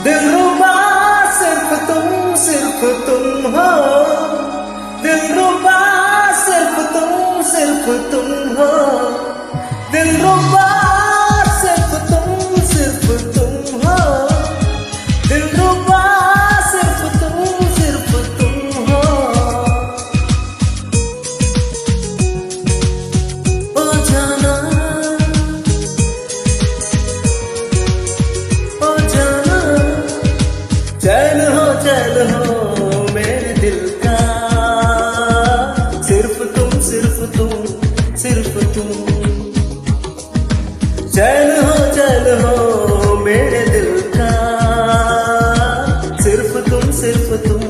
दिलरुबा सिर्फ तुम हो, दिलरुबा सिर्फ तुम हो, दिलरुबा सिर्फ तुम हो, दिलरुबा सिर्फ तुम हो। ओ जाना, ओ जाना, चैन हो मेरे दिल का, सिर्फ तुम सिर्फ तुम। चैन हो मेरे दिल का, सिर्फ तुम सिर्फ तुम।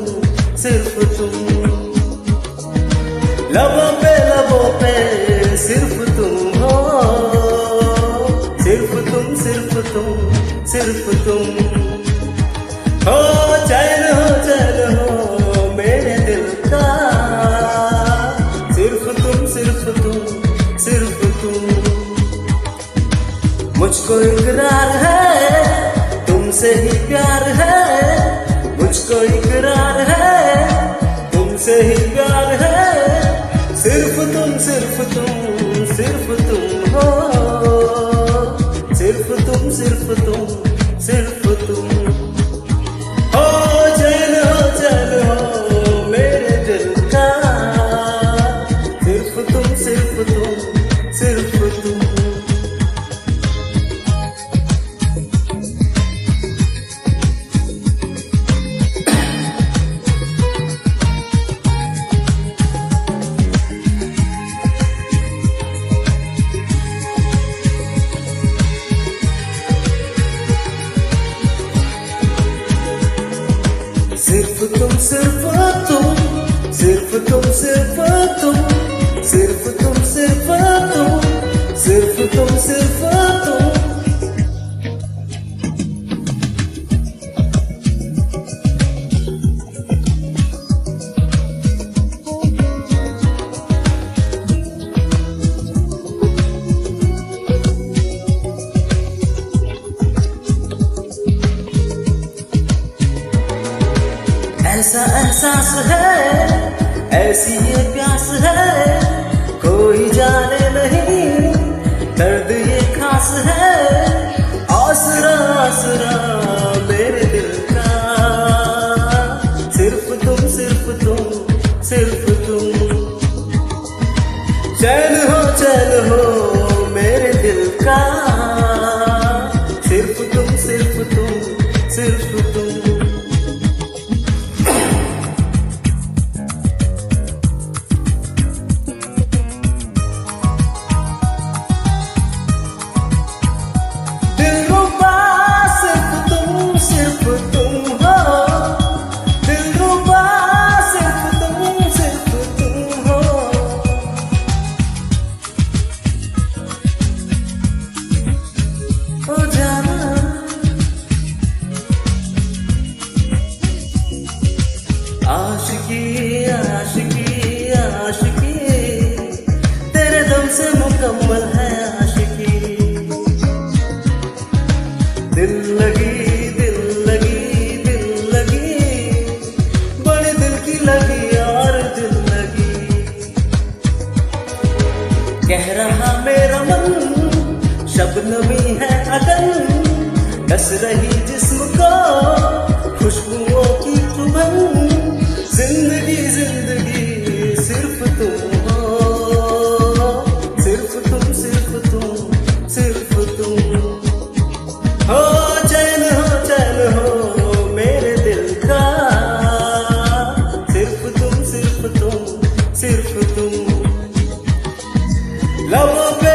लबों पे सिर्फ तुम हो, सिर्फ तुम हो। चैन हो मेरे दिल का, सिर्फ तुम। मुझको इकरार है तुमसे ही प्यार है, मुझको इकरार है तुमसे ही प्यार है। सिर्फ तुम हो, सिर्फ तुम हो। चैन हो मेरे दिल का, सिर्फ तुम सिर्फ तुम। सिर्फ तुम सिर्फ तुम, सिर्फ तुम सिर्फ तुम, सिर्फ तुम सिर्फ तुम, सिर्फ तुम सिर्फ तुम। ऐसा एहसास है, ऐसी ये प्यास है, कोई जाने नहीं दर्द ये खास है। आसरा मेरे दिल का, सिर्फ तुम सिर्फ तुम। चैन हो मेरे दिल का, सिर्फ तुम सिर्फ तुम। आशिकी आशिकी आशिकी, तेरे दम से मुकम्मल है आशिकी। दिल लगी बड़े दिल की लगी और दिल लगी। कह रहा मेरा मन शबनमी है अगन, डस रही जिस्म को खुशबुओं की चुभन। जिंदगी सिर्फ तुम हो, सिर्फ तुम हो। चैन हो मेरे दिल का, सिर्फ तुम। लबों पे